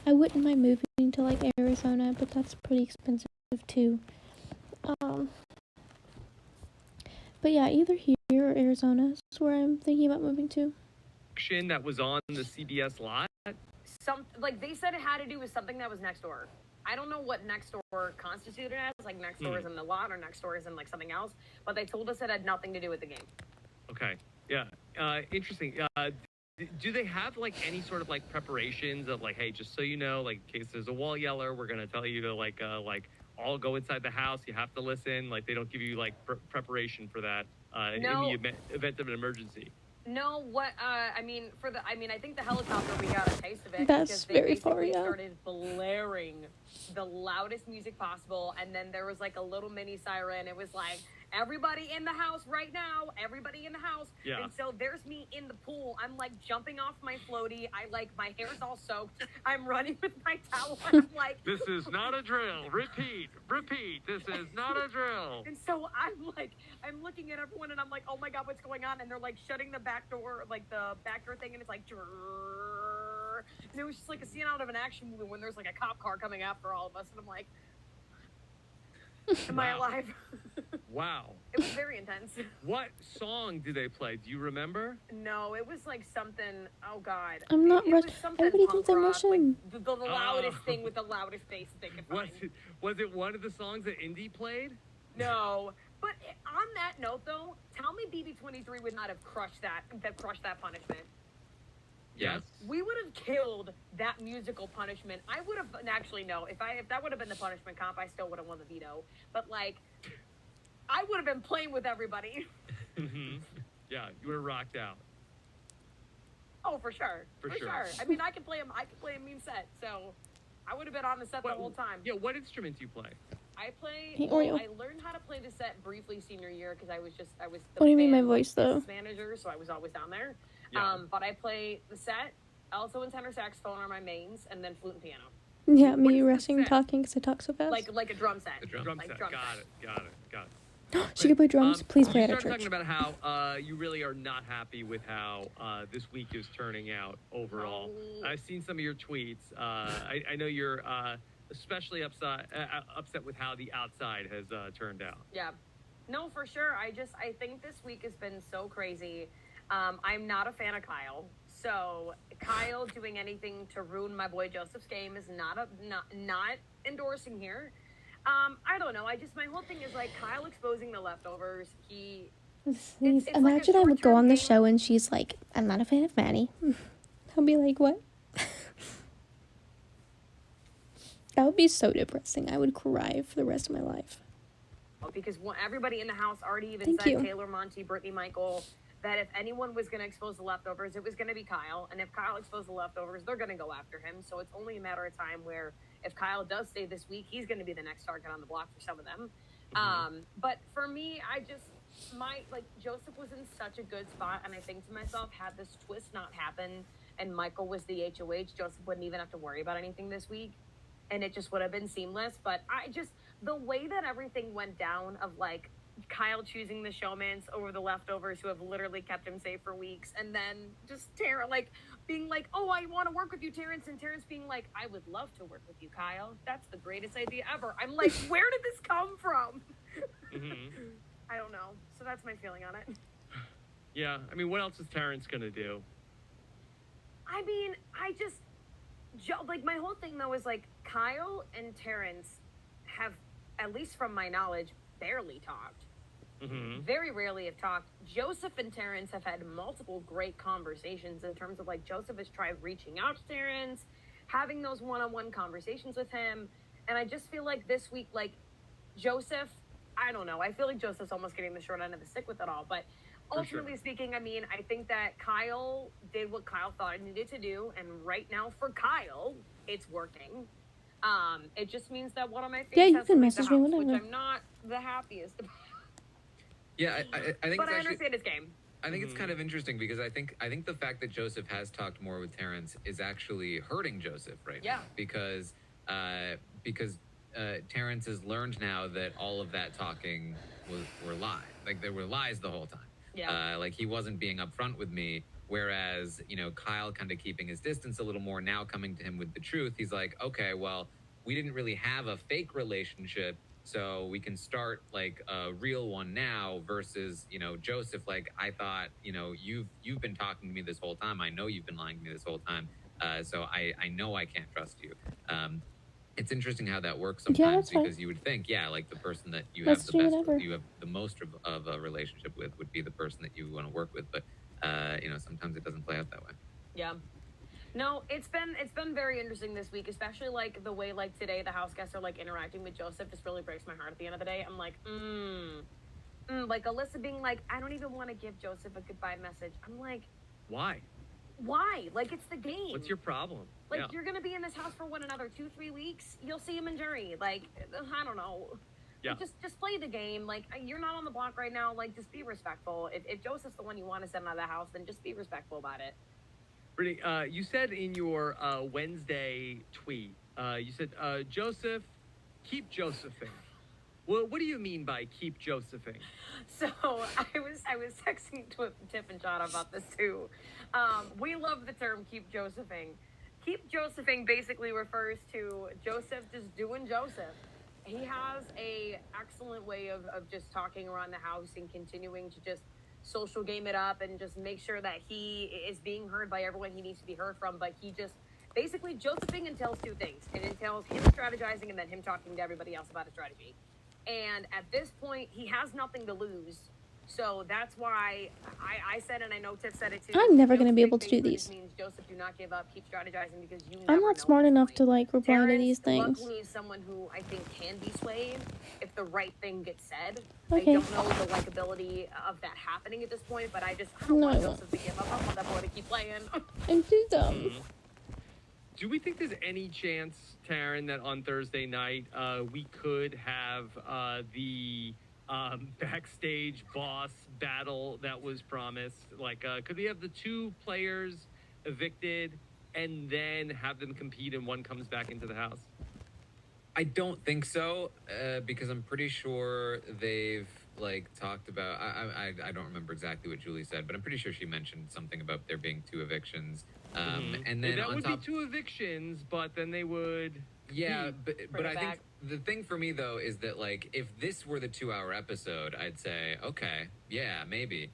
I wouldn't mind moving to like Arizona, but that's pretty expensive too. But yeah, either here or Arizona is where I'm thinking about moving to. That was on the CBS lot. They said it had to do with something that was next door. I don't know what next door constituted as, like next door is in the lot or next door is in like something else, but they told us it had nothing to do with the game. Okay, yeah, interesting. Do they have like any sort of like preparations of like, hey, just so you know, like in case there's a wall yeller, we're gonna tell you to like all go inside the house. You have to listen. Like they don't give you like preparation for that in the event of an emergency. No, I think the helicopter, we got a taste of it. That's very far, yeah. They started blaring the loudest music possible, and then there was like a little mini siren. It was like, everybody in the house right now, everybody in the house. Yeah. And so there's me in the pool. I'm like jumping off my floaty. My hair's all soaked. I'm running with my towel. I'm like, this is not a drill. Repeat. This is not a drill. And so I'm looking at everyone and I'm like, oh my God, what's going on? And they're like shutting the back door, like the back door thing. And it's like, drrrr. And it was just like a scene out of an action movie when there's like a cop car coming after all of us. And I'm like, am I alive? Wow. It was very intense. What song did they play? Do you remember? No, it was like something, oh God. I'm not Russian. Everybody thinks I'm rock, Russian. Like the loudest thing with the loudest bass they could find. Was it one of the songs that Indy played? No. But on that note, though, tell me BB-23 would not have crushed that punishment. Yes. We would have killed that musical punishment. I would have actually if that would have been the punishment comp, I still would have won the veto. But like, I would have been playing with everybody. Mm-hmm. Yeah, you would have rocked out. Oh, for sure. For sure. I mean, I can play a mean set, so I would have been on the set the whole time. Yeah. What instrument do you play? I learned how to play the set briefly senior year because I was the What do you mean my voice though? Manager, so I was always down there. Yeah. But I play the set, alto and tenor saxophone are my mains, and then flute and piano. Yeah, me resting and talking because I talk so fast. Like a drum set. A drum set. Got it. She could play drums. Please play at our church. Talking about how you really are not happy with how this week is turning out overall. I've seen some of your tweets. I know you're especially upset with how the outside has turned out. Yeah. No, for sure. I think this week has been so crazy. I'm not a fan of Kyle. So Kyle doing anything to ruin my boy Joseph's game is not endorsing here. I don't know. My whole thing is like Kyle exposing the leftovers. Imagine like I would go on the show and she's like, I'm not a fan of Maddie. I'll be like, what? That would be so depressing. I would cry for the rest of my life. Because everybody in the house already even said Taylor, Monty, Brittany, Michael, that if anyone was going to expose the leftovers, it was going to be Kyle. And if Kyle exposed the leftovers, they're going to go after him. So it's only a matter of time where if Kyle does stay this week, he's going to be the next target on the block for some of them. Mm-hmm. But for me, Joseph was in such a good spot. And I think to myself, had this twist not happened and Michael was the HOH, Joseph wouldn't even have to worry about anything this week. And it just would have been seamless. But the way that everything went down of like Kyle choosing the showmans over the leftovers who have literally kept him safe for weeks. And then just Tara being like, oh, I want to work with you, Terrence. And Terrence being like, I would love to work with you, Kyle. That's the greatest idea ever. I'm like, where did this come from? Mm-hmm. I don't know. So that's my feeling on it. Yeah. I mean, what else is Terrence going to do? I mean, my whole thing though is like Kyle and Terrence have, at least from my knowledge, barely talked. Mm-hmm. Very rarely have talked. Joseph and Terrence have had multiple great conversations in terms of like Joseph has tried reaching out to Terrence, having those one-on-one conversations with him. And I just feel like this week, like Joseph, I don't know. I feel like Joseph's almost getting the short end of the stick with it all. But ultimately speaking, I mean, I think that Kyle did what Kyle thought it needed to do. And right now for Kyle, it's working. It just means that one of my faves you can message me whenever. which I'm not the happiest about. Yeah, I think. But I understand his game. I think it's kind of interesting because I think the fact that Joseph has talked more with Terrence is actually hurting Joseph right now. Because Terrence has learned now that all of that talking were lies. Like there were lies the whole time. Yeah. Like he wasn't being upfront with me Whereas, you know, Kyle kind of keeping his distance a little more, now coming to him with the truth. He's like, okay, well, we didn't really have a fake relationship, so we can start like a real one now, versus, you know, Joseph, like, I thought, you know, you've been talking to me this whole time. I know you've been lying to me this whole time. So I know I can't trust you. It's interesting how that works sometimes, because you would think, like the person that you have the most of a relationship with would be the person that you want to work with. But, you know, sometimes it doesn't play out that way. Yeah. No, it's been very interesting this week, especially like the way like today the house guests are like interacting with Joseph just really breaks my heart at the end of the day. I'm like, like Alyssa being like, I don't even want to give Joseph a goodbye message. I'm like, why? Like, it's the game. What's your problem? Like, you're gonna be in this house for what, another 2-3 weeks? You'll see him in Journey. Like, I don't know. Yeah. Just play the game. Like, you're not on the block right now. Like, just be respectful. If Joseph's the one you want to send out of the house, then just be respectful about it. Brittany, you said in your Wednesday tweet, you said, Joseph, keep Josephing. Well, what do you mean by keep Josephing? So I was texting Tiff and John about this too. We love the term keep Josephing. Keep Josephing basically refers to Joseph just doing Joseph. He has a excellent way of just talking around the house and continuing to just social game it up and just make sure that he is being heard by everyone he needs to be heard from. But he just basically, Josephing entails two things. It entails him strategizing and then him talking to everybody else about a strategy. And at this point, he has nothing to lose. So that's why I said, and I know Tiff said it too. I'm never going to be able to do these. Means Joseph, do not give up. Keep strategizing, because you I'm not smart enough to like reply to these things. Luckily is someone who I think can be swayed if the right thing gets said. Okay. I don't know the likability of that happening at this point, but I don't want Joseph to give up. I want that boy to keep playing. And do them. Do we think there's any chance, Taryn, that on Thursday night we could have the backstage boss battle that was promised? Like, could we have the two players evicted and then have them compete and one comes back into the house? I don't think so, because I'm pretty sure they've like talked about. I don't remember exactly what Julie said, but I'm pretty sure she mentioned something about there being 2 evictions. And then that on would top, be 2 evictions, but then they would. Yeah, but I think the thing for me though is that, like, if this were the 2-hour episode, I'd say okay, yeah, maybe.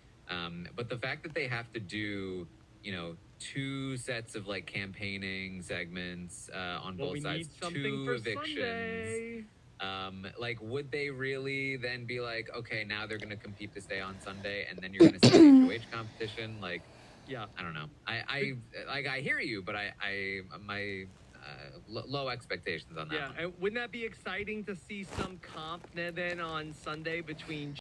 But the fact that they have to do, you know, 2 sets of like campaigning segments on both sides, 2 evictions. Like, would they really then be like, okay, now they're going to compete to stay on Sunday, and then you're going to see an HOH competition? Like, yeah, I don't know. I hear you, but my low expectations on that. Yeah, one. and wouldn't that be exciting to see some comp then on Sunday between